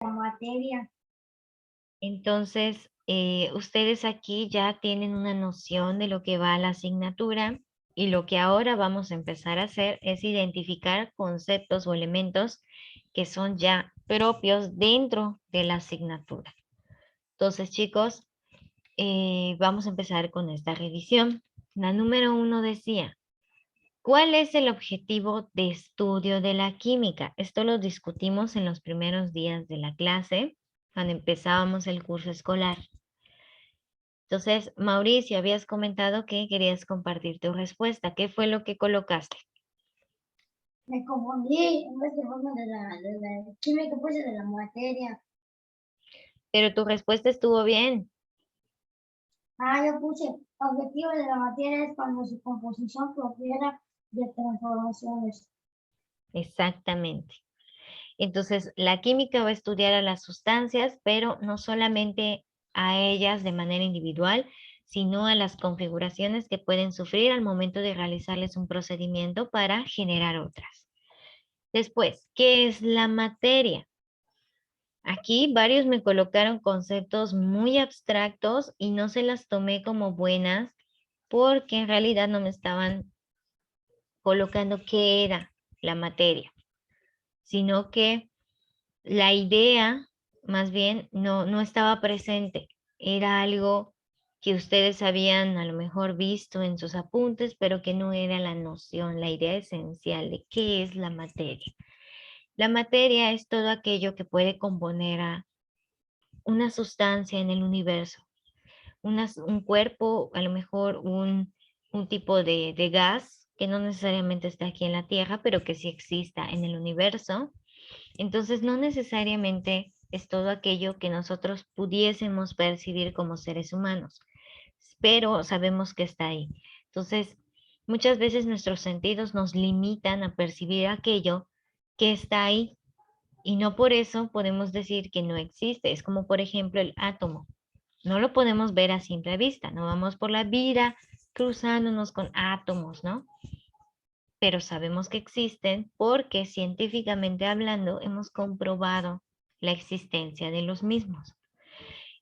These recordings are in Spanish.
La materia. Entonces, ustedes aquí ya tienen una noción de lo que va a la asignatura y lo que ahora vamos a empezar a hacer es identificar conceptos o elementos que son ya propios dentro de la asignatura. Entonces, chicos, vamos a empezar con esta revisión. La número 1 decía, ¿cuál es el objetivo de estudio de la química? Esto lo discutimos en los primeros días de la clase, cuando empezábamos el curso escolar. Entonces, Mauricio, habías comentado que querías compartir tu respuesta. ¿Qué fue lo que colocaste? Me confundí, en vez de forma de la química, pues de la materia. Pero tu respuesta estuvo bien. Yo puse, objetivo de la materia es cuando su composición profiera de transformaciones. Exactamente. Entonces, la química va a estudiar a las sustancias, pero no solamente a ellas de manera individual, sino a las configuraciones que pueden sufrir al momento de realizarles un procedimiento para generar otras. Después, ¿qué es la materia? Aquí varios me colocaron conceptos muy abstractos y no se las tomé como buenas porque en realidad no me estaban colocando qué era la materia, sino que la idea más bien no estaba presente. Era algo que ustedes habían a lo mejor visto en sus apuntes, pero que no era la noción, la idea esencial de qué es la materia. La materia es todo aquello que puede componer a una sustancia en el universo, un cuerpo, a lo mejor un tipo de gas que no necesariamente está aquí en la Tierra, pero que sí exista en el universo. Entonces, no necesariamente es todo aquello que nosotros pudiésemos percibir como seres humanos, pero sabemos que está ahí. Entonces, muchas veces nuestros sentidos nos limitan a percibir aquello que está ahí y no por eso podemos decir que no existe. Es como, por ejemplo, el átomo. No lo podemos ver a simple vista, no vamos por la vida cruzándonos con átomos, ¿no? Pero sabemos que existen porque científicamente hablando hemos comprobado la existencia de los mismos.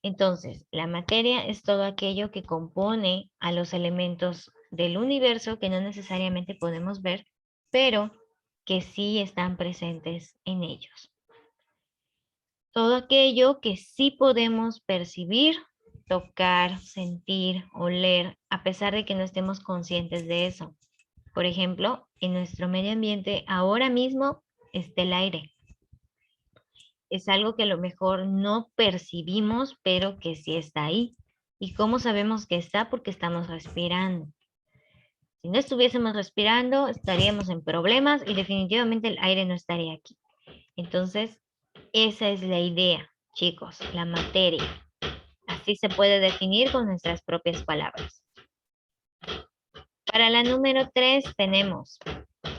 Entonces, la materia es todo aquello que compone a los elementos del universo que no necesariamente podemos ver, pero que sí están presentes en ellos. Todo aquello que sí podemos percibir, tocar, sentir, oler, a pesar de que no estemos conscientes de eso. Por ejemplo, en nuestro medio ambiente ahora mismo está el aire. Es algo que a lo mejor no percibimos, pero que sí está ahí. ¿Y cómo sabemos que está? Porque estamos respirando. Si no estuviésemos respirando, estaríamos en problemas y definitivamente el aire no estaría aquí. Entonces, esa es la idea, chicos, la materia. Así se puede definir con nuestras propias palabras. Para la número 3 tenemos,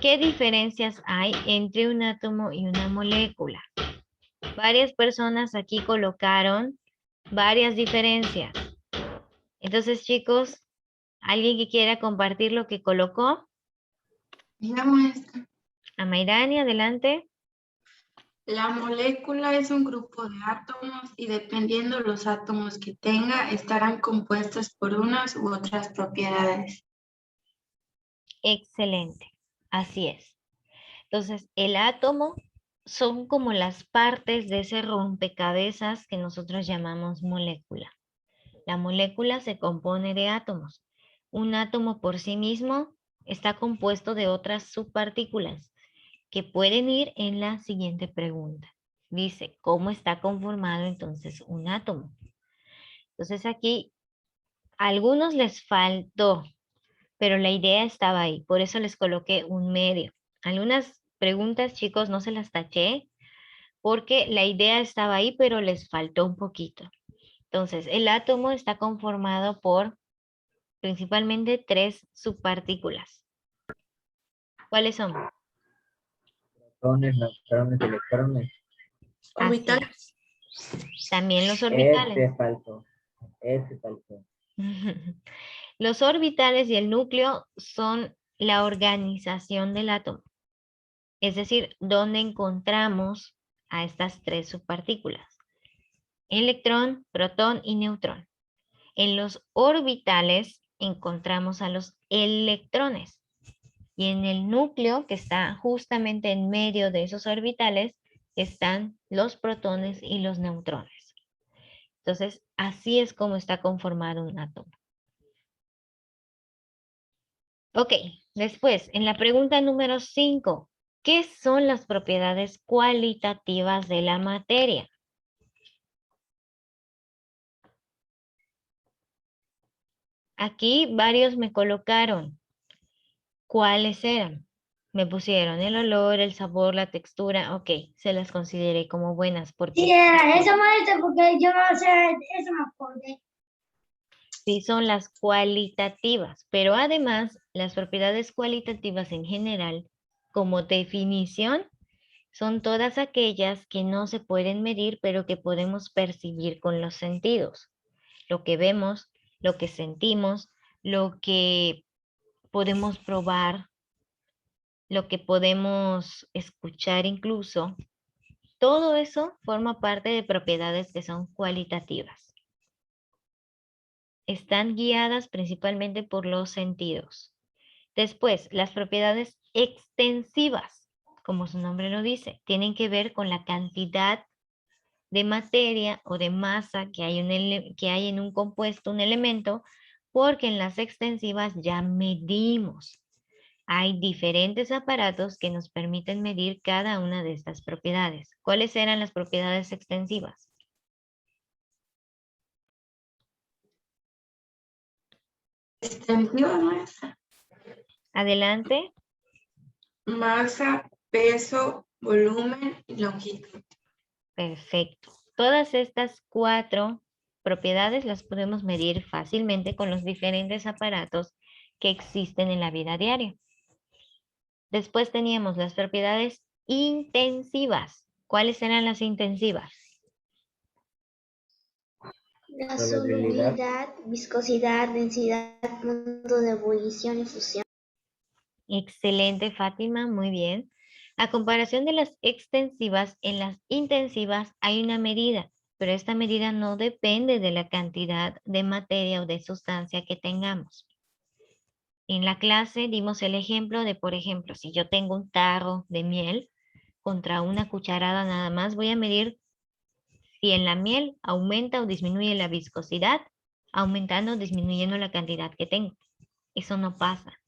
¿qué diferencias hay entre un átomo y una molécula? Varias personas aquí colocaron varias diferencias. Entonces, chicos, ¿alguien que quiera compartir lo que colocó? Digamos esto. A Mayrani, adelante. La molécula es un grupo de átomos y dependiendo los átomos que tenga, estarán compuestas por unas u otras propiedades. Excelente, así es. Entonces, el átomo son como las partes de ese rompecabezas que nosotros llamamos molécula. La molécula se compone de átomos. Un átomo por sí mismo está compuesto de otras subpartículas que pueden ir en la siguiente pregunta. Dice, ¿cómo está conformado entonces un átomo? Entonces aquí a algunos les faltó, pero la idea estaba ahí, por eso les coloqué un medio. Algunas preguntas, chicos, no se las taché porque la idea estaba ahí, pero les faltó un poquito. Entonces, el átomo está conformado por principalmente 3 subpartículas. ¿Cuáles son? Protones, neutrones, electrones. Así Orbitales. es. También los orbitales. Ese faltó. Los orbitales y el núcleo son la organización del átomo. Es decir, donde encontramos a estas tres subpartículas: electrón, protón y neutrón. En los orbitales encontramos a los electrones. Y en el núcleo, que está justamente en medio de esos orbitales, están los protones y los neutrones. Entonces, así es como está conformado un átomo. Ok, después, en la pregunta número 5, ¿qué son las propiedades cualitativas de la materia? Aquí varios me colocaron. ¿Cuáles eran? Me pusieron el olor, el sabor, la textura. Ok, se las consideré como buenas porque Sí, era eso, maestra, porque yo no sé, eso me acordé. sí son las cualitativas, pero además las propiedades cualitativas en general, como definición, son todas aquellas que no se pueden medir, pero que podemos percibir con los sentidos. Lo que vemos, lo que sentimos, lo que podemos probar, lo que podemos escuchar incluso. Todo eso forma parte de propiedades que son cualitativas. Están guiadas principalmente por los sentidos. Después, las propiedades extensivas, como su nombre lo dice, tienen que ver con la cantidad de materia o de masa que hay en un compuesto, un elemento, porque en las extensivas ya medimos. Hay diferentes aparatos que nos permiten medir cada una de estas propiedades. ¿Cuáles eran las propiedades extensivas? Extensiva, maestra. Adelante. Masa, peso, volumen y longitud. Perfecto. Todas estas 4 propiedades las podemos medir fácilmente con los diferentes aparatos que existen en la vida diaria. Después teníamos las propiedades intensivas. ¿Cuáles eran las intensivas? La Solubilidad. solubilidad, viscosidad, densidad, punto de ebullición y fusión. Excelente, Fátima, muy bien. A comparación de las extensivas, en las intensivas hay una medida, pero esta medida no depende de la cantidad de materia o de sustancia que tengamos. En la clase dimos el ejemplo de, por ejemplo, si yo tengo un tarro de miel contra una cucharada nada más, voy a medir si en la miel aumenta o disminuye la viscosidad, aumentando o disminuyendo la cantidad que tengo. Eso no pasa.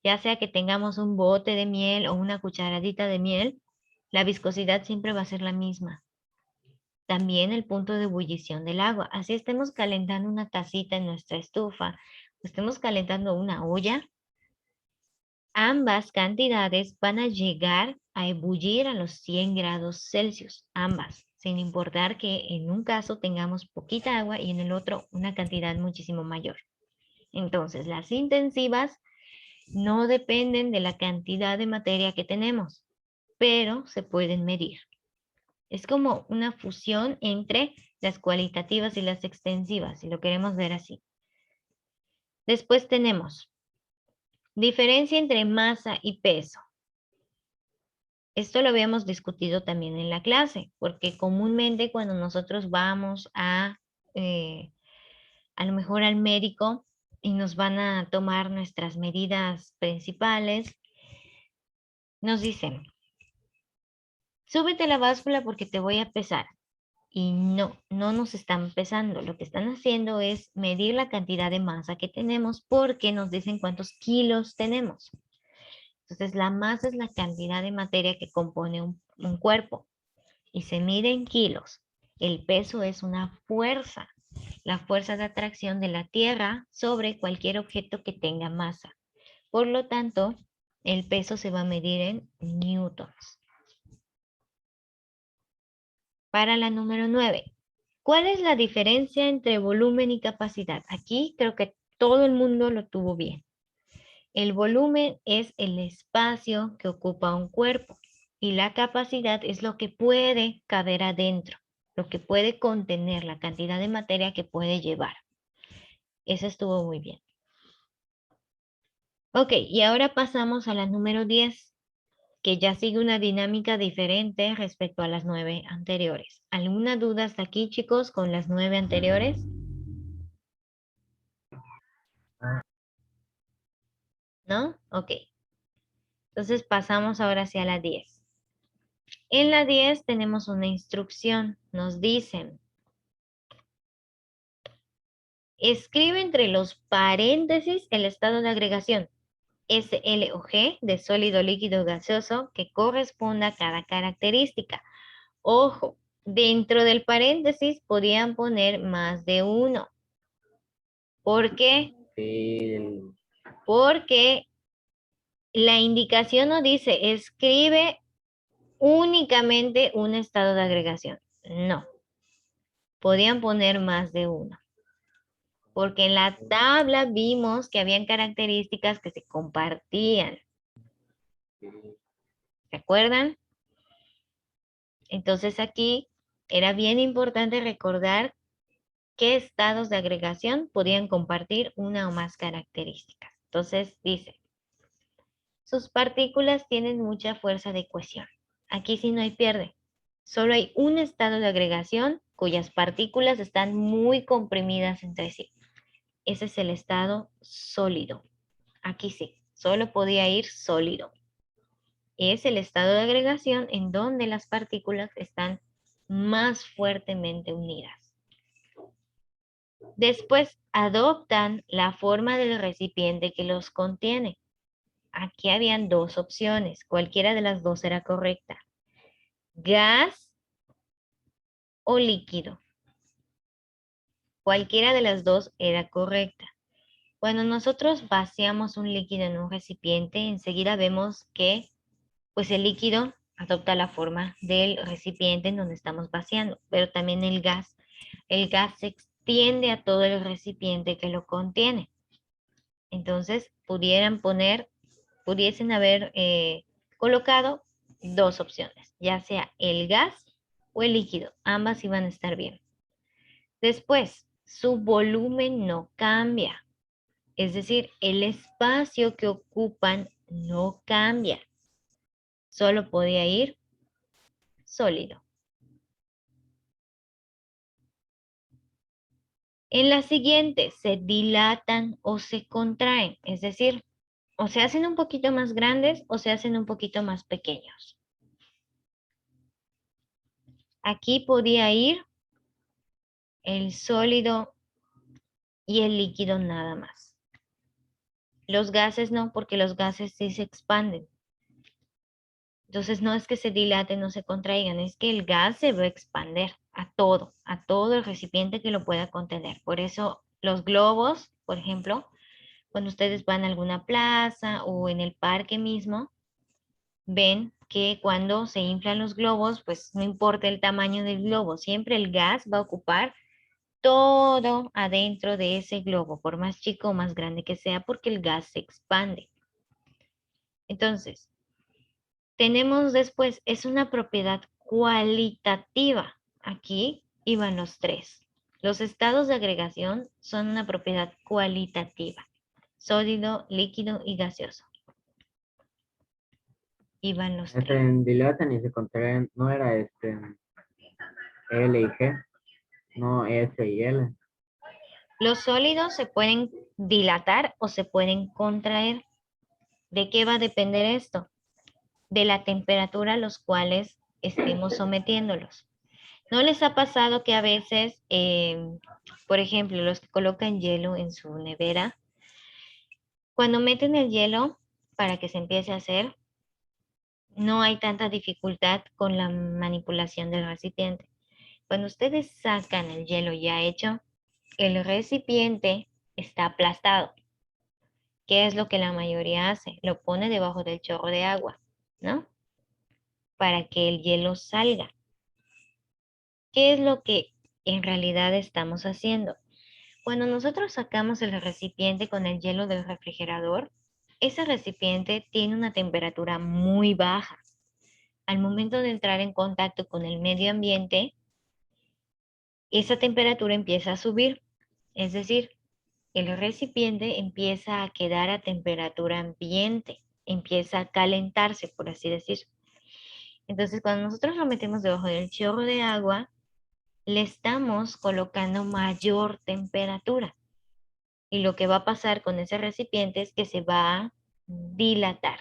Ya sea que tengamos un bote de miel o una cucharadita de miel, la viscosidad siempre va a ser la misma. También el punto de ebullición del agua. Así estemos calentando una tacita en nuestra estufa, o estemos calentando una olla, ambas cantidades van a llegar a ebullir a los 100 grados Celsius, ambas, sin importar que en un caso tengamos poquita agua y en el otro una cantidad muchísimo mayor. Entonces, las intensivas no dependen de la cantidad de materia que tenemos, pero se pueden medir. Es como una fusión entre las cualitativas y las extensivas, si lo queremos ver así. Después tenemos diferencia entre masa y peso. Esto lo habíamos discutido también en la clase, porque comúnmente cuando nosotros vamos a lo mejor al médico y nos van a tomar nuestras medidas principales, nos dicen, súbete la báscula porque te voy a pesar. Y no nos están pesando. Lo que están haciendo es medir la cantidad de masa que tenemos porque nos dicen cuántos kilos tenemos. Entonces, la masa es la cantidad de materia que compone un cuerpo y se mide en kilos. El peso es una fuerza, la fuerza de atracción de la Tierra sobre cualquier objeto que tenga masa. Por lo tanto, el peso se va a medir en newtons. Para la número 9. ¿Cuál es la diferencia entre volumen y capacidad? Aquí creo que todo el mundo lo tuvo bien. El volumen es el espacio que ocupa un cuerpo y la capacidad es lo que puede caber adentro, lo que puede contener, la cantidad de materia que puede llevar. Eso estuvo muy bien. Ok, y ahora pasamos a la número 10. que ya sigue una dinámica diferente respecto a las 9 anteriores. ¿Alguna duda hasta aquí, chicos, con las 9 anteriores? ¿No? Ok. Entonces pasamos ahora hacia la 10. En la 10 tenemos una instrucción. Nos dicen, escribe entre los paréntesis el estado de agregación S, L o G de sólido, líquido, gaseoso que corresponda a cada característica. Ojo, dentro del paréntesis podían poner más de uno. ¿Por qué? Sí, Porque la indicación nos dice, escribe únicamente un estado de agregación. No, podían poner más de uno. Porque en la tabla vimos que habían características que se compartían. ¿Se acuerdan? Entonces aquí era bien importante recordar qué estados de agregación podían compartir una o más características. Entonces dice, sus partículas tienen mucha fuerza de cohesión. Aquí sí no hay pierde. Solo hay un estado de agregación cuyas partículas están muy comprimidas entre sí. Ese es el estado sólido. Aquí sí, solo podía ir sólido. Es el estado de agregación en donde las partículas están más fuertemente unidas. Después adoptan la forma del recipiente que los contiene. Aquí habían dos opciones, cualquiera de las dos era correcta. Gas o líquido. Cualquiera de las dos era correcta. Cuando nosotros vaciamos un líquido en un recipiente, enseguida vemos que pues el líquido adopta la forma del recipiente en donde estamos vaciando, pero también el gas. El gas se extiende a todo el recipiente que lo contiene. Entonces, pudiesen haber colocado dos opciones, ya sea el gas o el líquido. Ambas iban a estar bien. Después, su volumen no cambia. Es decir, el espacio que ocupan no cambia. Solo podía ir sólido. En la siguiente, se dilatan o se contraen. Es decir, o se hacen un poquito más grandes o se hacen un poquito más pequeños. Aquí podía ir el sólido y el líquido nada más. Los gases no, porque los gases sí se expanden. Entonces no es que se dilaten o se contraigan, es que el gas se va a expander a todo el recipiente que lo pueda contener. Por eso los globos, por ejemplo, cuando ustedes van a alguna plaza o en el parque mismo, ven que cuando se inflan los globos, pues no importa el tamaño del globo, siempre el gas va a ocupar todo adentro de ese globo, por más chico o más grande que sea, porque el gas se expande. Entonces, tenemos después, es una propiedad cualitativa. Aquí iban los tres. Los estados de agregación son una propiedad cualitativa. Sólido, líquido y gaseoso. Iban los se tres. dilatan y se contraen, no era L y G, no S y L. Los sólidos se pueden dilatar o se pueden contraer. ¿De qué va a depender esto? De la temperatura a los cuales estemos sometiéndolos. ¿No les ha pasado que a veces, por ejemplo, los que colocan hielo en su nevera, cuando meten el hielo para que se empiece a hacer, no hay tanta dificultad con la manipulación del recipiente? Cuando ustedes sacan el hielo ya hecho, el recipiente está aplastado. ¿Qué es lo que la mayoría hace? Lo pone debajo del chorro de agua, ¿no? Para que el hielo salga. ¿Qué es lo que en realidad estamos haciendo? Cuando nosotros sacamos el recipiente con el hielo del refrigerador, ese recipiente tiene una temperatura muy baja. Al momento de entrar en contacto con el medio ambiente, esa temperatura empieza a subir. Es decir, el recipiente empieza a quedar a temperatura ambiente. empieza a calentarse, por así decir. Entonces, cuando nosotros lo metemos debajo del chorro de agua, le estamos colocando mayor temperatura. Y lo que va a pasar con ese recipiente es que se va a dilatar.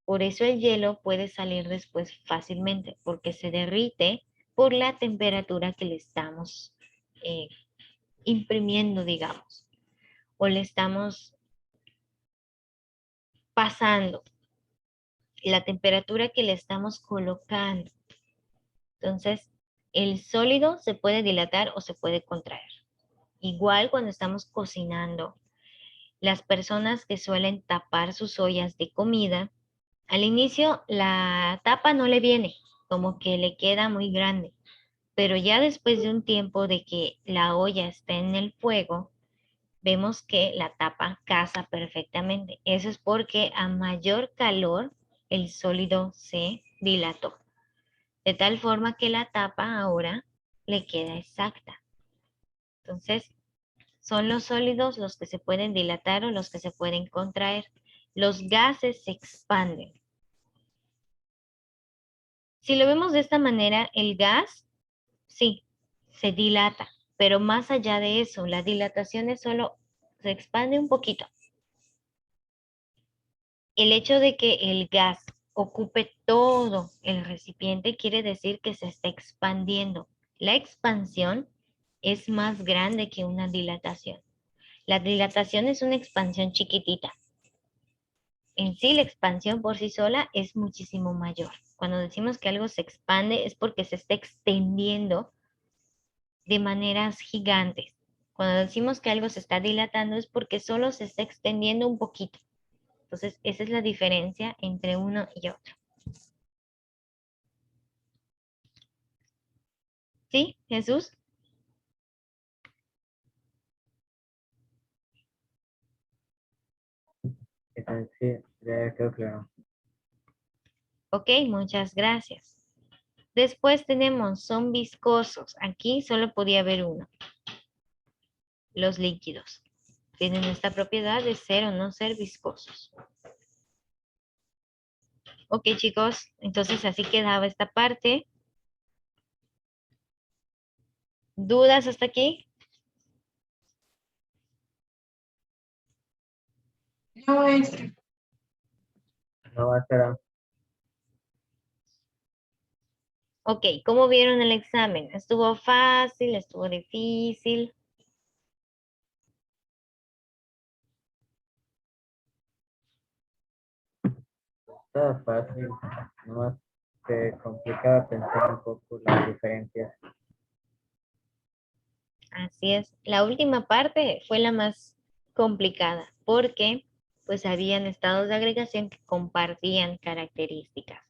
Por eso el hielo puede salir después fácilmente, porque se derrite por la temperatura que le estamos imprimiendo, digamos, o le estamos pasando, la temperatura que le estamos colocando. Entonces, el sólido se puede dilatar o se puede contraer. Igual cuando estamos cocinando, las personas que suelen tapar sus ollas de comida, al inicio la tapa no le viene, como que le queda muy grande, pero ya después de un tiempo de que la olla está en el fuego, vemos que la tapa casa perfectamente. Eso es porque a mayor calor el sólido se dilató, de tal forma que la tapa ahora le queda exacta. Entonces, son los sólidos los que se pueden dilatar o los que se pueden contraer. Los gases se expanden. Si lo vemos de esta manera, el gas, sí, se dilata, pero más allá de eso, la dilatación es solo, se expande un poquito. El hecho de que el gas ocupe todo el recipiente quiere decir que se está expandiendo. La expansión es más grande que una dilatación. La dilatación es una expansión chiquitita. En sí, la expansión por sí sola es muchísimo mayor. Cuando decimos que algo se expande es porque se está extendiendo de maneras gigantes. Cuando decimos que algo se está dilatando es porque solo se está extendiendo un poquito. Entonces, esa es la diferencia entre uno y otro. ¿Sí, Jesús? Sí, ya quedó claro. Ok, muchas gracias. Después tenemos, son viscosos. Aquí solo podía haber uno. Los líquidos. Tienen esta propiedad de ser o no ser viscosos. Ok, chicos, entonces así quedaba esta parte. ¿Dudas hasta aquí? No, maestra. No va a ser. Ok, ¿cómo vieron el examen? ¿Estuvo fácil? ¿Estuvo difícil? Está fácil. Nomás se complicaba pensar un poco las diferencias. Así es. La última parte fue la más complicada porque pues habían estados de agregación que compartían características.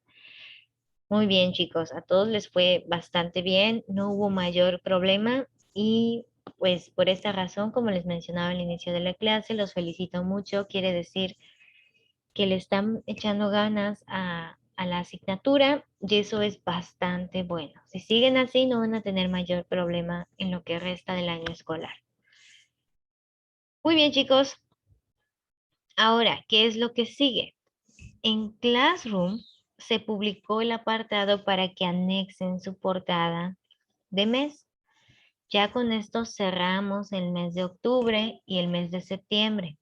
Muy bien, chicos, a todos les fue bastante bien, no hubo mayor problema y pues por esta razón, como les mencionaba al inicio de la clase, los felicito mucho. Quiere decir que le están echando ganas a la asignatura y eso es bastante bueno. Si siguen así, no van a tener mayor problema en lo que resta del año escolar. Muy bien, chicos. Ahora, ¿qué es lo que sigue? En Classroom se publicó el apartado para que anexen su portada de mes. Ya con esto cerramos el mes de octubre y el mes de septiembre.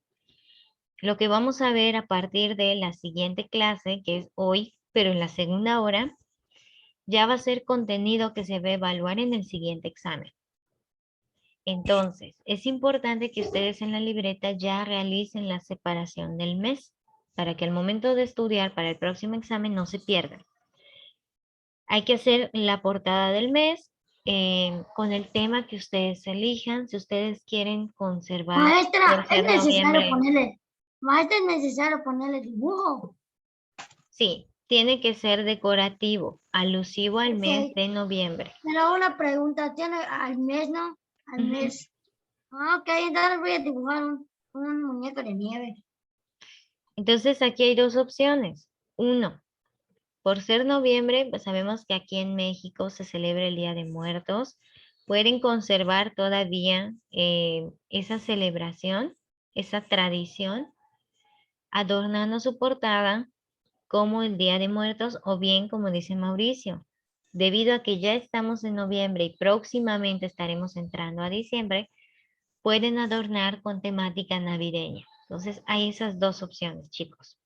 Lo que vamos a ver a partir de la siguiente clase, que es hoy, pero en la segunda hora, ya va a ser contenido que se va a evaluar en el siguiente examen. Entonces, es importante que ustedes en la libreta ya realicen la separación del mes para que al momento de estudiar para el próximo examen no se pierdan. Hay que hacer la portada del mes con el tema que ustedes elijan. Si ustedes quieren conservar Maestra, por ser noviembre. Maestra, es necesario ponerle dibujo. Sí, tiene que ser decorativo, alusivo al mes Ok. de noviembre. Pero una pregunta, tiene al mes, ¿no? Al Ujú. mes. Ah, ok, entonces voy a dibujar un muñeco de nieve. Entonces aquí hay dos opciones. Uno, por ser noviembre, pues sabemos que aquí en México se celebra el Día de Muertos. Pueden conservar todavía esa celebración, esa tradición, adornando su portada como el Día de Muertos o bien como dice Mauricio. Debido a que ya estamos en noviembre y próximamente estaremos entrando a diciembre, pueden adornar con temática navideña. Entonces hay esas dos opciones, chicos.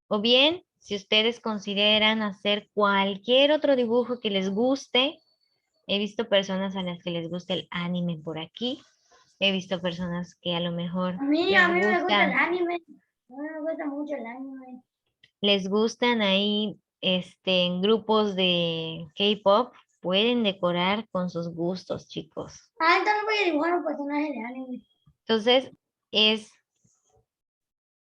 O bien, si ustedes consideran hacer cualquier otro dibujo que les guste, he visto personas a las que les gusta el anime por aquí. He visto personas que a lo mejor A mí me gusta el gustan, anime. A mí me gusta mucho el anime. les gustan ahí en grupos de K-pop, pueden decorar con sus gustos, chicos. Ah, entonces voy a dibujar un personaje de anime. Entonces, es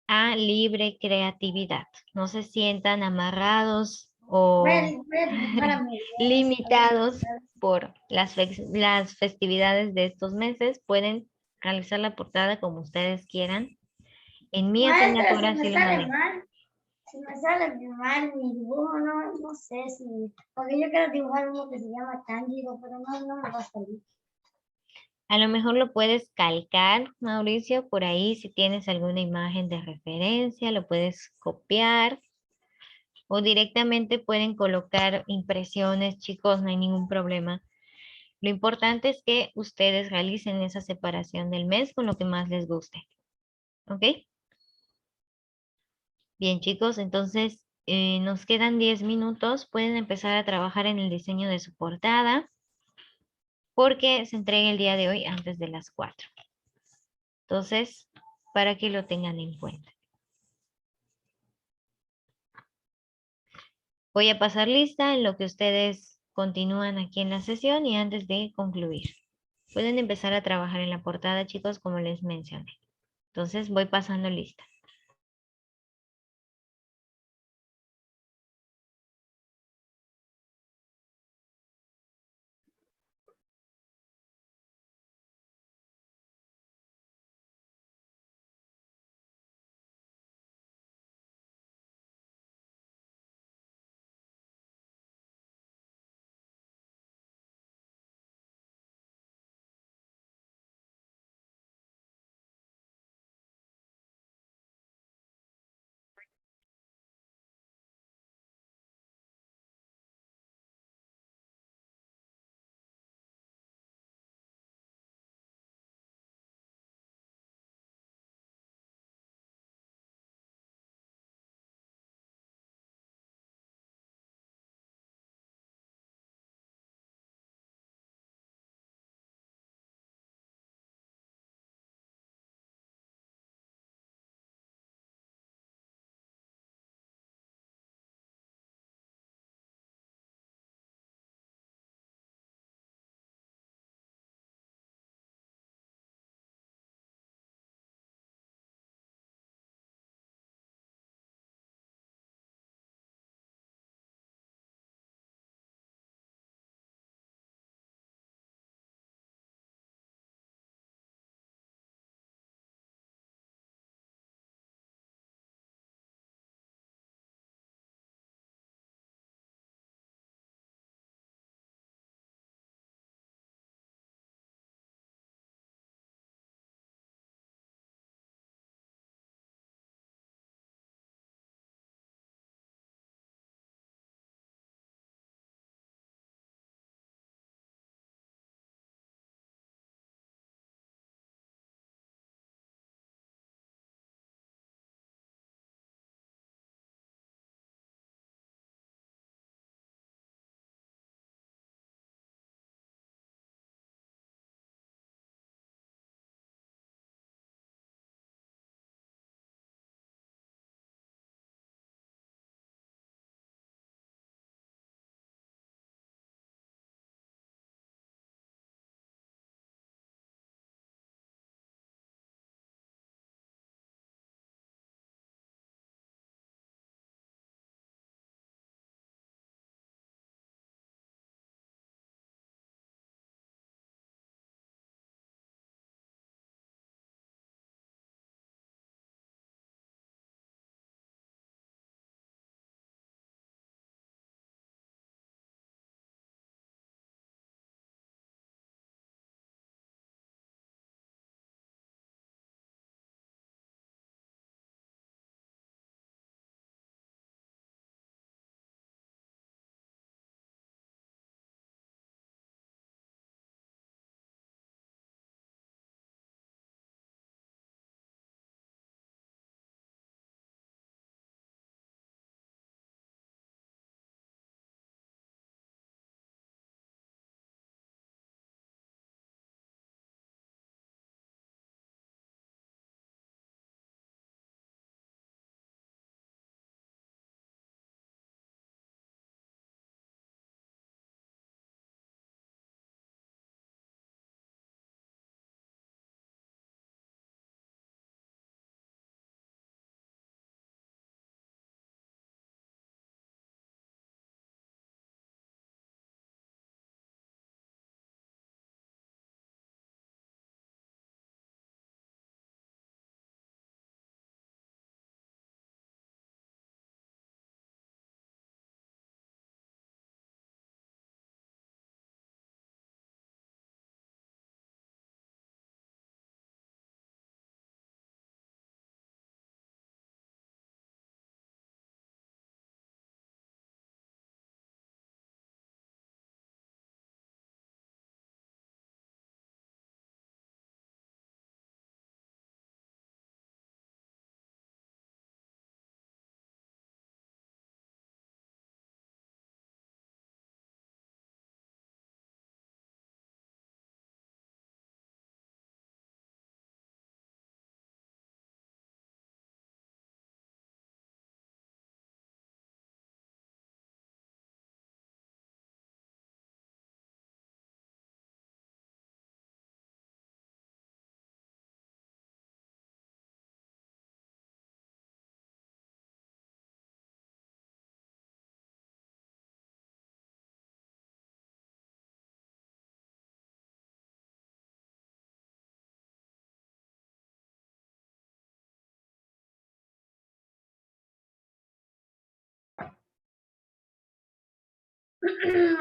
a libre creatividad. No se sientan amarrados o Voy a dibujar a mi limitados por las festividades de estos meses. Pueden realizar la portada como ustedes quieran. En mi Maestra, si asignatura me sí lo sale manejo. mal, si me sale mal mi dibujo, no sé si, porque yo quiero dibujar uno que se llama Tanjiro, pero no me va a salir. A lo mejor lo puedes calcar, Mauricio, por ahí si tienes alguna imagen de referencia, lo puedes copiar o directamente pueden colocar impresiones, chicos, no hay ningún problema. Lo importante es que ustedes realicen esa separación del mes con lo que más les guste. ¿Ok? Bien, chicos, entonces nos quedan 10 minutos. Pueden empezar a trabajar en el diseño de su portada porque se entrega el día de hoy antes de las 4. Entonces, para que lo tengan en cuenta. Voy a pasar lista en lo que ustedes continúan aquí en la sesión y antes de concluir. Pueden empezar a trabajar en la portada, chicos, como les mencioné. Entonces, voy pasando lista.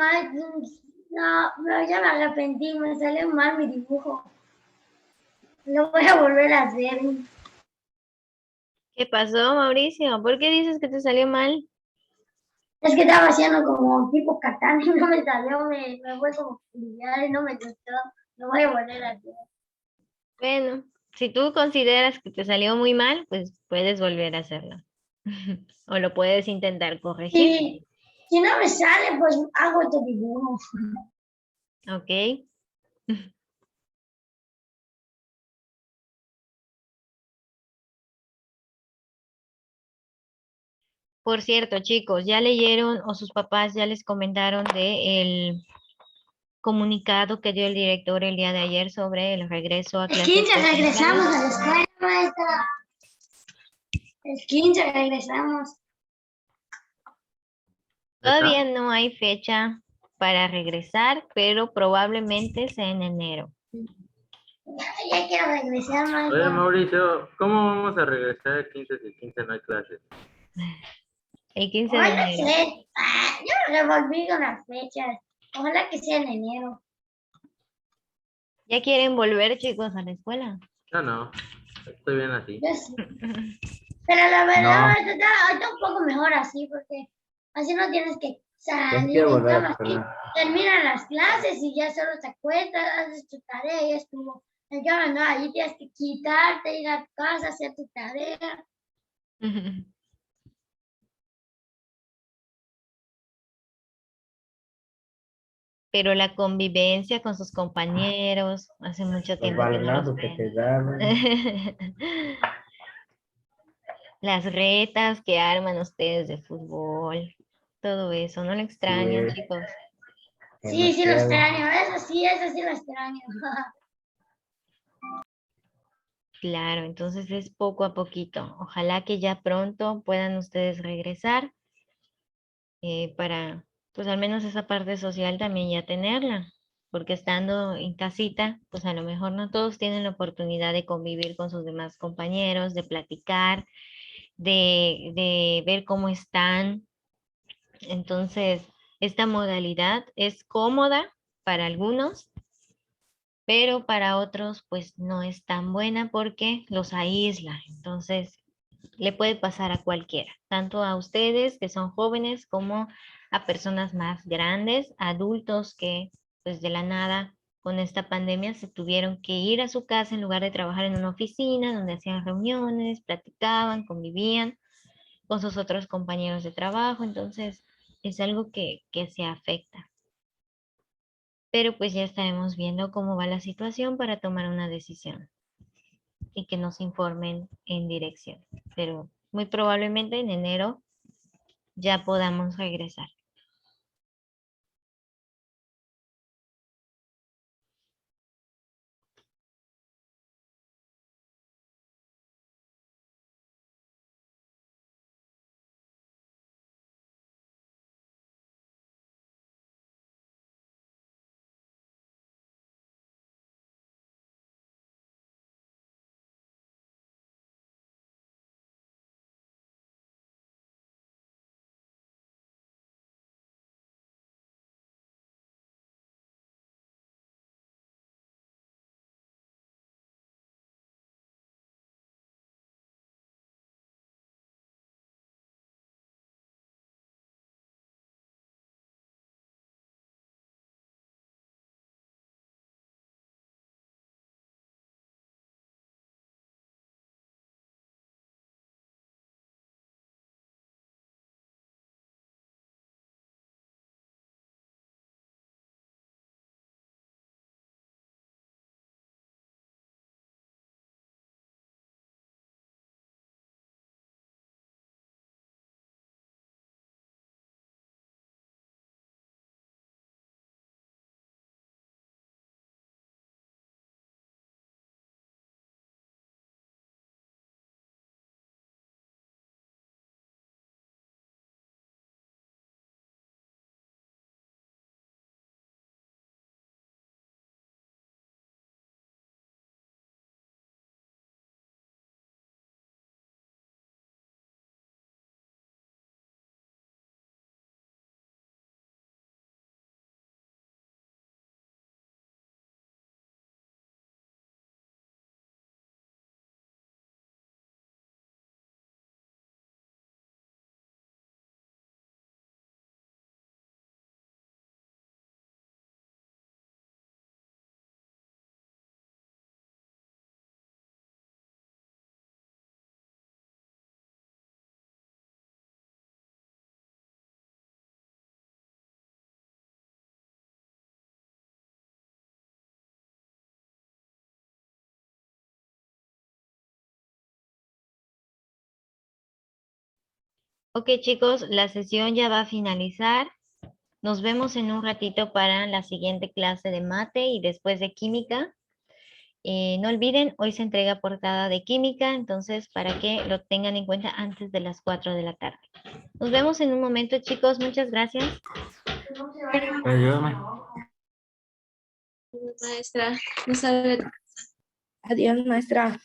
Ay, no, ya me arrepentí, me salió mal mi dibujo. Lo voy a volver a hacer. ¿Qué pasó, Mauricio? ¿Por qué dices que te salió mal? Es que estaba haciendo como tipo katana y no me salió, me fue como lineal y no me gustó. Lo voy a volver a hacer. Bueno, si tú consideras que te salió muy mal, pues puedes volver a hacerlo. O lo puedes intentar corregir. Si no me sale, pues hago otro dibujo. ¿Ok? Por cierto, chicos, ¿ya leyeron o sus papás ya les comentaron de el comunicado que dio el director el día de ayer sobre el regreso a El clases 15 regresamos presenciales? a la escuela, maestra. El 15 regresamos. Todavía no hay fecha para regresar, pero probablemente sea en enero. Ya quiero regresar, Oye, maestra. Mauricio, ¿cómo vamos a regresar el 15 si el 15 no hay clases? El 15 de Ay, no enero. sé. Yo no revolví con las fechas. Ojalá que sea en enero. ¿Ya quieren volver, chicos, a la escuela? No, no, estoy bien así. Yo sí. Pero la verdad, No, maestra, está un poco mejor así, porque así no tienes que yo salir. quiero En volver a la cambio, así escuela. terminan las clases y ya solo te acuestas, haces tu tarea y ya estuvo. En cambio, no, ahí tienes que quitarte, ir a tu casa, hacer tu tarea. Pero la convivencia con sus compañeros, hace mucho Los tiempo que no los balonazos que te ven. dan. Las retas que arman ustedes de fútbol, todo eso, ¿no lo extrañan, Sí, chicos? Sí, sí lo demasiado. extraño, eso sí lo extraño. Claro, entonces es poco a poquito. Ojalá que ya pronto puedan ustedes regresar para, pues al menos esa parte social también ya tenerla, porque estando en casita, pues a lo mejor no todos tienen la oportunidad de convivir con sus demás compañeros, de platicar, de ver cómo están. Entonces, esta modalidad es cómoda para algunos, pero para otros pues no es tan buena porque los aísla. Entonces, le puede pasar a cualquiera, tanto a ustedes que son jóvenes como a personas más grandes, adultos que pues de la nada con esta pandemia se tuvieron que ir a su casa en lugar de trabajar en una oficina donde hacían reuniones, platicaban, convivían con sus otros compañeros de trabajo. Entonces, es algo que se afecta. Pero pues ya estaremos viendo cómo va la situación para tomar una decisión y que nos informen en dirección. Pero muy probablemente en enero ya podamos regresar. Ok, chicos, la sesión ya va a finalizar. Nos vemos en un ratito para la siguiente clase de mate y después de química. No olviden, hoy se entrega portada de química, entonces para que lo tengan en cuenta antes de las 4 de la tarde. Nos vemos en un momento, chicos. Muchas gracias. Ayúdame. Maestra, no sabe. Adiós, maestra.